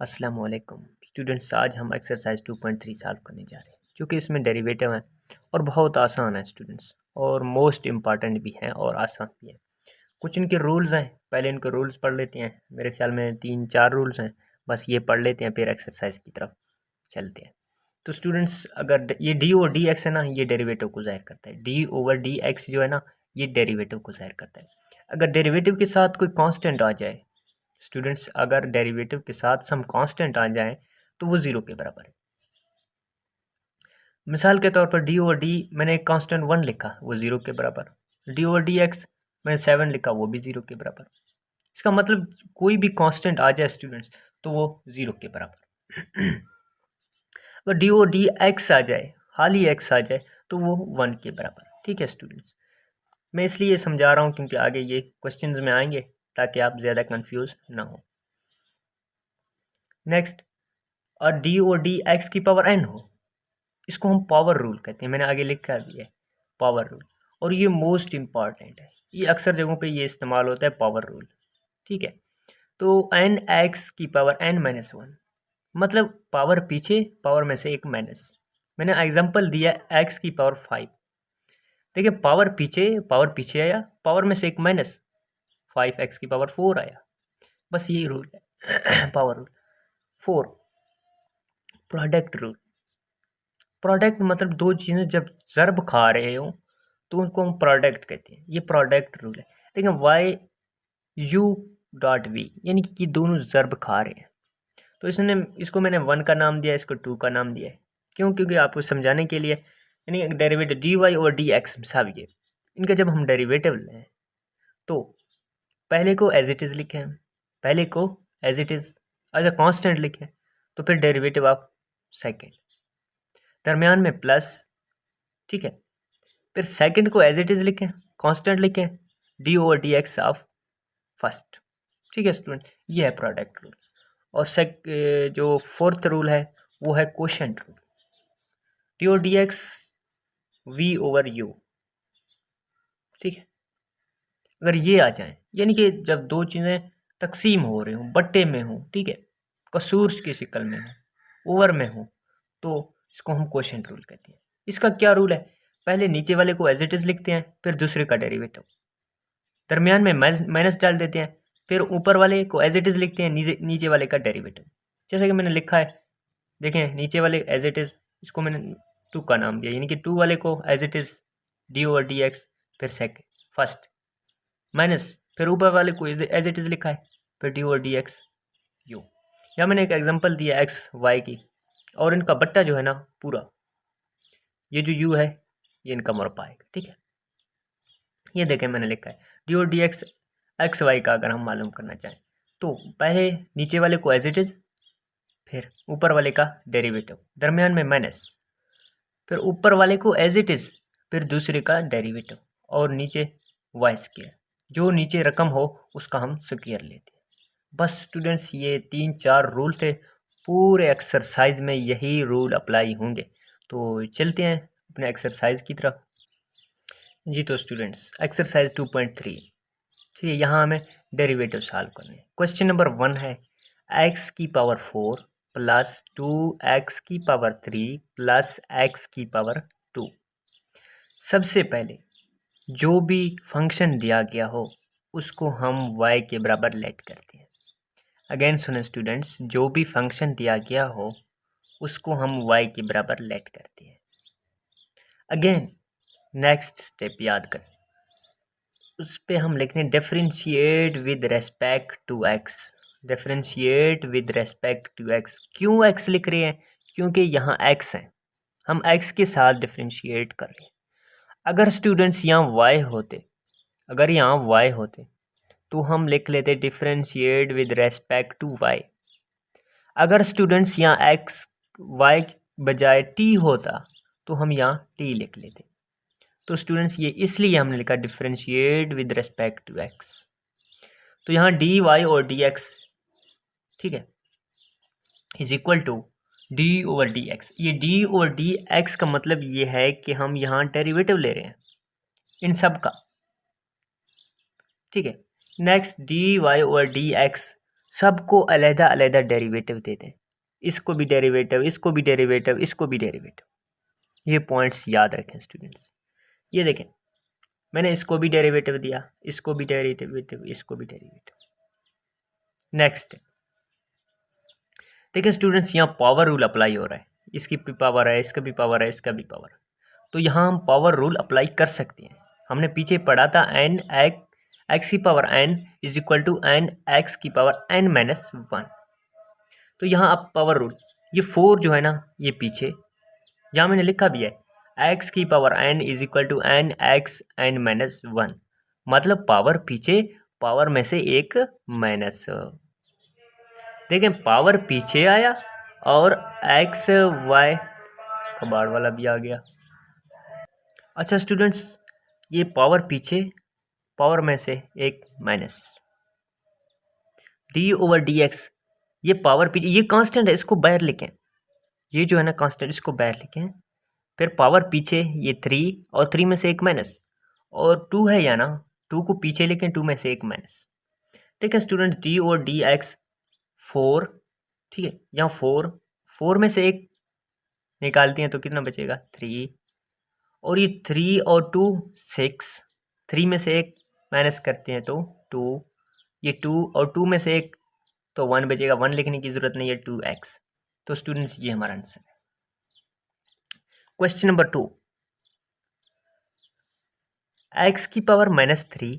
अस्सलाम वालेकुम स्टूडेंट्स। आज हम एक्सरसाइज 2.3 सॉल्व करने जा रहे हैं, क्योंकि इसमें डेरिवेटिव है और बहुत आसान है स्टूडेंट्स, और मोस्ट इम्पॉर्टेंट भी है और आसान भी है। कुछ इनके रूल्स हैं, पहले इनके रूल्स पढ़ लेते हैं। मेरे ख्याल में 3-4 रूल्स हैं, बस ये पढ़ लेते हैं, फिर एक्सरसाइज की तरफ चलते हैं। तो स्टूडेंट्स, अगर ये डी ओवर डी एक्स है ना, ये डेरिवेटिव को ज़ाहिर करता है। डी ओवर डी एक्स जो है ना, ये डेरिवेटिव को ज़ाहिर करता है। अगर डेरिवेटिव के साथ कोई कांस्टेंट आ जाए स्टूडेंट्स, अगर डेरिवेटिव के साथ सम कांस्टेंट आ जाए तो वो ज़ीरो के बराबर है। मिसाल के तौर पर डी ओवर डी मैंने एक कांस्टेंट 1 लिखा, वो ज़ीरो के बराबर। डी ओवर डी एक्स मैंने 7 लिखा, वो भी ज़ीरो के बराबर। इसका मतलब कोई भी कांस्टेंट आ जाए स्टूडेंट्स तो वो ज़ीरो के बराबर। अगर डी ओवर डी एक्स आ जाए, हाल ही एक्स आ जाए, तो वो 1 के बराबर। ठीक है स्टूडेंट्स, मैं इसलिए समझा रहा हूँ क्योंकि आगे ये क्वेश्चंस में आएंगे, ताकि आप ज़्यादा कंफ्यूज ना हो। नेक्स्ट, और डी और डी एक्स की पावर एन हो, इसको हम पावर रूल कहते हैं। मैंने आगे लिखा भी है पावर रूल, और ये मोस्ट इम्पॉर्टेंट है। ये अक्सर जगहों पे ये इस्तेमाल होता है पावर रूल। ठीक है, तो एन एक्स की पावर एन माइनस 1, मतलब पावर पीछे, पावर में से एक माइनस। मैंने एग्जांपल दिया एक्स की पावर 5। देखिए, पावर पीछे आया, पावर में से एक माइनस, 5x की पावर 4 आया। बस यही रूल है। Power rule 4। Product rule, product मतलब दो चीज़ें जब ज़र्ब खा रहे हो तो उनको हम प्रोडक्ट कहते हैं। ये प्रोडक्ट रूल है। देखिए, वाई यू डॉट वी, यानी कि ये दोनों ज़र्ब खा रहे हैं, तो इसको मैंने 1 का नाम दिया, इसको 2 का नाम दिया है। क्यों? क्योंकि आपको समझाने के लिए, यानी डेरिवेटिव डी वाई और डी एक्स सब ये इनका जब हम डेरिवेटिव लें तो पहले को एज इट इज़ लिखें, पहले को as it is as a constant लिखें, तो फिर डेरिवेटिव ऑफ सेकेंड, दरमियान में प्लस। ठीक है, फिर सेकंड को एज इट इज़ लिखें, कांस्टेंट लिखें, D over d x of first. ठीक है स्टूडेंट, ये है प्रोडक्ट रूल। और जो फोर्थ रूल है वो है quotient rule. D over d x v over u. ठीक है, अगर ये आ जाए, यानी कि जब दो चीज़ें तकसीम हो रही हों, बट्टे में हों, ठीक है, कसूर की शिकल में हो, ओवर में हो, तो इसको हम कोशेंट रूल कहते हैं। इसका क्या रूल है? पहले नीचे वाले को एज इट इज़ लिखते हैं, फिर दूसरे का डेरिवेटिव, दरमियान में माइनस डाल देते हैं, फिर ऊपर वाले को एज इट इज़ लिखते हैं, नीचे वाले का डेरिवेटिव। जैसे कि मैंने लिखा है, देखें, नीचे वाले एज इट इज़, इसको मैंने 2 का नाम दिया, यानी कि 2 वाले को as it is d over d x, फिर सेकेंड फर्स्ट माइनस, फिर ऊपर वाले को एज इट इज़ लिखा है, फिर D over d x you. या मैंने एक एग्जांपल दिया एक्स वाई की, और इनका बट्टा जो है ना पूरा, ये जो यू है ये इनका मुरब्बा आएगा। ठीक है, ये देखें मैंने लिखा है डी और डी एक्स एक्स वाई का अगर हम मालूम करना चाहें तो पहले नीचे वाले को एज इट इज़, फिर ऊपर वाले का डेरिवेटिव, दरमियान में माइनस, फिर ऊपर वाले को एज इट इज़, फिर दूसरे का डेरिवेटिव, और नीचे वाई स्क्वायर, जो नीचे रकम हो उसका हम स्क्वायर लेते हैं। बस स्टूडेंट्स, ये 3-4 रूल थे, पूरे एक्सरसाइज में यही रूल अप्लाई होंगे। तो चलते हैं अपने एक्सरसाइज की तरफ। जी तो स्टूडेंट्स, एक्सरसाइज 2.3, ठीक है, यहाँ हमें डेरिवेटिव सॉल्व करने हैं। क्वेश्चन नंबर 1 है x की पावर 4 प्लस 2x की पावर 3 प्लस x की पावर 2। सबसे पहले जो भी फंक्शन दिया गया हो उसको हम y के बराबर लेट करते हैं। अगेन सुने स्टूडेंट्स, जो भी फंक्शन दिया गया हो उसको हम y के बराबर लेट करते हैं। अगेन नेक्स्ट स्टेप याद करें, उस पर हम लिखते हैं differentiate with respect to x. Differentiate with respect to x, क्यों एक्स लिख रहे हैं? क्योंकि यहाँ एक्स है, हम एक्स के साथ डिफरेंशिएट कर रहे हैं। अगर स्टूडेंट्स यहाँ वाई होते, अगर यहाँ वाई होते तो हम लिख लेते differentiate with respect to y. अगर स्टूडेंट्स यहाँ एक्स वाई बजाय टी होता तो हम यहाँ टी लिख लेते। तो स्टूडेंट्स, ये इसलिए हमने लिखा differentiate with respect to x. तो यहाँ डी वाई और डी एक्स, ठीक है, is equal to d over d x. ये डी ओवर डी एक्स का मतलब ये है कि हम यहाँ डेरिवेटिव ले रहे हैं इन सब का। ठीक है, next d y over d x सबको अलग अलग डेरिवेटिव देते हैं, इसको भी डेरिवेटिव, इसको भी डेरिवेटिव, इसको भी डेरिवेटिव। ये पॉइंट्स याद रखें स्टूडेंट्स। ये देखें, मैंने इसको भी डेरिवेटिव दिया, इसको भी डेरिवेटिव, इसको भी डेरिवेटिव। नेक्स्ट देखिए स्टूडेंट्स, यहाँ पावर रूल अप्लाई हो रहा है, इसकी भी पावर है, इसका भी पावर है, इसका भी पावर है, तो यहाँ हम पावर रूल अप्लाई कर सकते हैं। हमने पीछे पढ़ा था एन एक्स की power n is equal to n x की पावर एन माइनस वन। तो यहाँ अब पावर रूल, ये 4 जो है ना, ये पीछे यहाँ मैंने लिखा भी है एक्स की power n is equal to n x n minus one, मतलब पावर पीछे, पावर में से एक माइनस। देखें पावर पीछे आया और एक्स वाई कबाड़ वाला भी आ गया। अच्छा स्टूडेंट्स, ये पावर पीछे, पावर में से एक minus, D over d x, ये पावर पीछे, ये कांस्टेंट है, इसको बाहर लिखें, ये जो है ना कांस्टेंट, इसको बाहर लिखें। फिर पावर पीछे ये 3 और 3 में से एक माइनस, और 2 है या ना, 2 को पीछे लिखें, 2 में से एक माइनस। देखें स्टूडेंट, डी और डी एक्स 4, ठीक है, यहाँ 4 में से एक निकालते हैं तो कितना बचेगा 3, और ये 3 और 2 6, 3 में से एक माइनस करते हैं तो 2, ये 2 और 2 में से एक तो 1 बचेगा, 1 लिखने की जरूरत नहीं है, 2x। तो स्टूडेंट्स ये हमारा आंसर है। क्वेश्चन नंबर 2, x की पावर -3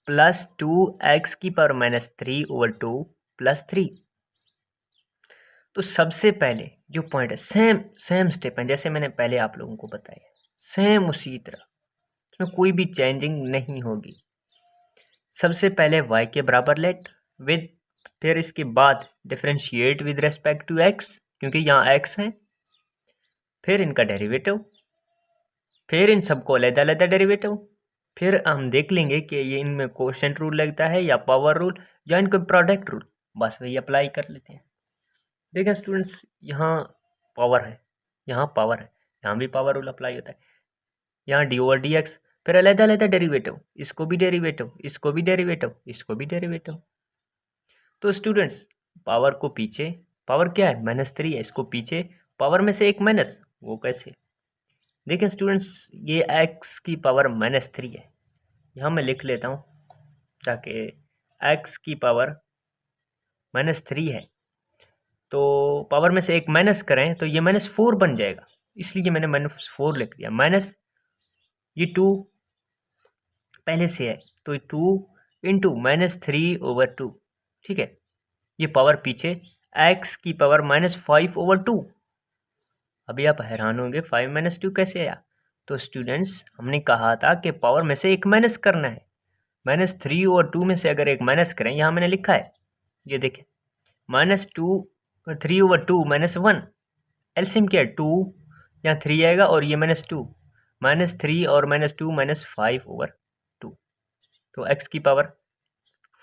प्लस 2x की पावर -3 ओवर 2 प्लस 3। तो सबसे पहले जो पॉइंट है, सेम स्टेप है जैसे मैंने पहले आप लोगों को बताया, सेम उसी तरह, इसमें कोई भी चेंजिंग नहीं होगी। सबसे पहले y के बराबर लेट विद, फिर इसके बाद differentiate with respect to x, क्योंकि यहाँ x है, फिर इनका डेरिवेटिव, फिर इन सबको अलग अलग डेरिवेटिव, फिर हम देख लेंगे कि ये इनमें कोशेंट रूल लगता है या पावर रूल या इनको प्रोडक्ट रूल, बस वही अप्लाई कर लेते हैं। देखिए स्टूडेंट्स, यहाँ पावर है, यहाँ पावर है, यहाँ भी पावर रूल अप्लाई होता है, यहाँ डी ओवर डी एक्स, फिर अलग अलग डेरिवेटिव, इसको भी डेरिवेटिव, इसको भी डेरिवेटिव, इसको भी डेरिवेटिव। तो स्टूडेंट्स पावर को पीछे, पावर क्या है -3 है, इसको पीछे, पावर में से एक माइनस, वो कैसे? देखिए स्टूडेंट्स, ये x की पावर -3 है, यहाँ मैं लिख लेता हूँ ताकि x की पावर -3 है, तो पावर में से एक माइनस करें तो ये -4 बन जाएगा, इसलिए मैंने -4 लिख दिया, माइनस ये 2 पहले से है तो 2 इंटू -3 ओवर 2, ठीक है, ये पावर पीछे, x की पावर -5 ओवर 2। अभी आप हैरान होंगे 5 - 2 कैसे आया? तो स्टूडेंट्स हमने कहा था कि पावर में से एक माइनस करना है, -3 और 2 में से अगर एक माइनस करें, यहाँ मैंने लिखा है, ये देखें, -3 ओवर 2 -1, एलसीएम क्या है 2, यहाँ 3 आएगा और ये -2, -3 और -2 -5 ओवर 2, तो x की पावर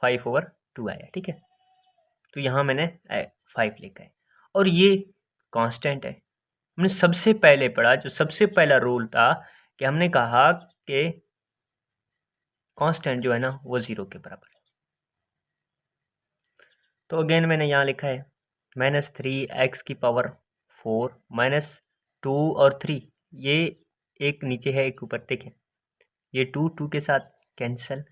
5 ओवर 2 आया, ठीक है। तो यहाँ मैंने 5 लिखा है, और ये कांस्टेंट है। हमने सबसे पहले पढ़ा, जो सबसे पहला रूल था कि हमने कहा कि कांस्टेंट जो है ना वो 0 के बराबर है। तो अगेन मैंने यहाँ लिखा है -3x की पावर 4 -2 और 3, ये एक नीचे है एक ऊपर, देखें ये 2 के साथ कैंसिल,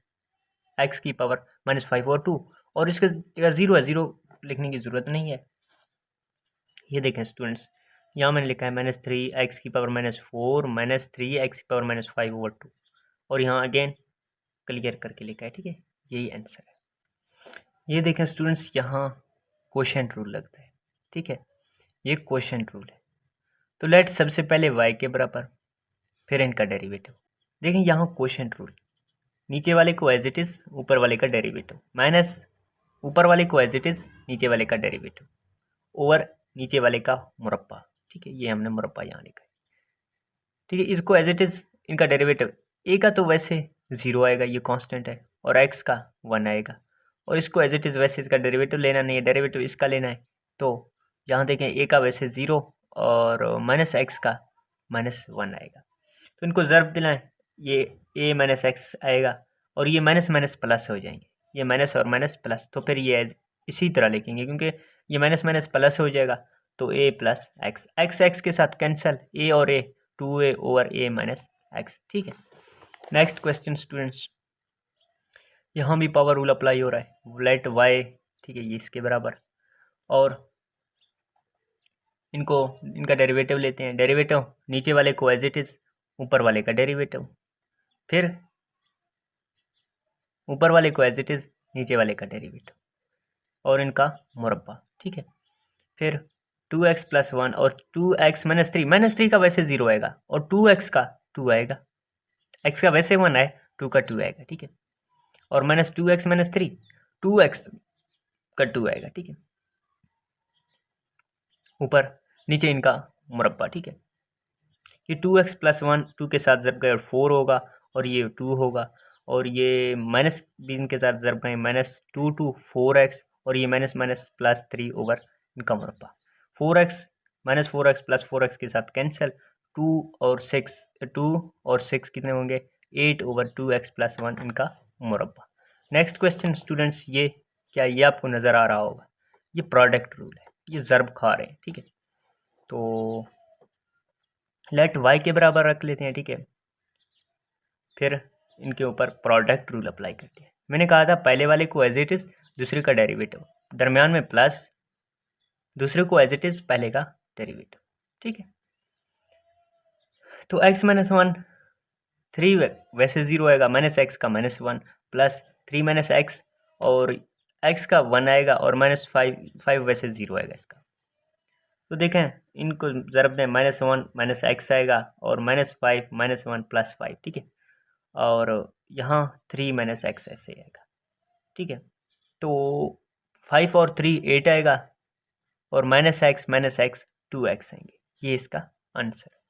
x की पावर -5 और 2, और इसका जगह 0 है, 0 लिखने की ज़रूरत नहीं है। ये देखें स्टूडेंट्स, यहाँ मैंने लिखा है -3x की पावर -4 -3x की पावर -5 ओवर 2, और यहाँ अगेन क्लियर करके लिखा है, ठीक है, यही आंसर है। ये देखें स्टूडेंट्स, यहाँ कोशेंट रूल लगता है, ठीक है, ये कोशेंट रूल है। तो लेट सबसे पहले y के बराबर, फिर इनका डेरिवेटिव। देखें यहाँ कोशेंट रूल, नीचे वाले को एज इट इज़, ऊपर वाले का डेरिवेटिव, माइनस ऊपर वाले को एज इट इज़, नीचे वाले का डेरिवेटिव, ओवर नीचे वाले का मुरब्बा, ठीक है, ये हमने मुरब्बा यहाँ लिखा है, ठीक है। इसको एज इट इज़, इनका डेरिवेटिव, ए का तो वैसे 0 आएगा, ये कांस्टेंट है, और x का 1 आएगा, और इसको एज इट इज़ वैसे इसका डेरिवेटिव लेना नहीं है, डेरिवेटिव इसका लेना है, तो यहाँ देखें ए का वैसे 0 और -x का -1 आएगा, तो इनको ज़र्ब देना है, ये a - x आएगा, और ये माइनस माइनस प्लस हो जाएंगे, ये माइनस और माइनस प्लस, तो फिर ये इसी तरह लिखेंगे, क्योंकि ये माइनस माइनस प्लस हो जाएगा, तो ए प्लस एक्स, एक्स एक्स के साथ कैंसिल, ए और ए 2a ओवर ए माइनस एक्स। ठीक है, नेक्स्ट क्वेश्चन स्टूडेंट्स, यहाँ भी पावर रूल अप्लाई हो रहा है, लेट वाई, ठीक है, ये इसके बराबर, और इनका डेरिवेटिव लेते हैं, डेरिवेटिव नीचे वाले को एज इट इज, ऊपर वाले का डेरिवेटिव, फिर ऊपर वाले को एज इट इज, नीचे वाले का डेरिवेटिव, और इनका मुरब्बा। ठीक है, फिर 2x प्लस 1 और 2x माइनस 3, माइनस 3 का वैसे 0 आएगा और 2x का 2 आएगा, x का वैसे 1 आए, 2 का 2 आएगा। ठीक है, और माइनस 2x माइनस 3, 2x का 2 आएगा। ठीक है, ऊपर नीचे इनका मुरब्बा। ठीक है, ये 2x प्लस 1 2 के साथ जब गए और 4 होगा, और ये 2 होगा, और ये माइनस भी इनके साथ जब गए, -2 to 4x, और ये माइनस माइनस प्लस 3 ओवर इनका मुरब्बा, 4x minus 4x plus 4x के साथ कैंसिल, 2 और 6 कितने होंगे, 8 ओवर 2x प्लस 1 इनका मुरब्बा। नेक्स्ट क्वेश्चन स्टूडेंट्स, ये क्या, ये आपको नज़र आ रहा होगा, ये प्रोडक्ट रूल है, ये ज़र्ब खा रहे हैं। ठीक है, तो लेट वाई के बराबर रख लेते हैं। ठीक है, फिर इनके ऊपर प्रोडक्ट रूल अप्लाई करते हैं। मैंने कहा था पहले वाले को एज इट इज, दूसरे का डेरिवेटिव, दरमियान में प्लस, दूसरे को एज इट इज, पहले का डेरिवेटिव। ठीक है, तो x माइनस 1 3 वैसे 0 आएगा, माइनस एक्स का -1 प्लस 3 माइनस एक्स, और x का 1 आएगा, और -5 वैसे 0 आएगा इसका। तो देखें इनको ज़रब दें, -1 माइनस एक्स आएगा, और -5 -1 प्लस 5। ठीक है, और यहाँ 3 माइनस एक्स ऐसे आएगा। ठीक है, तो 5 और 3 8 आएगा, और -x 2x आएंगे, ये इसका आंसर है।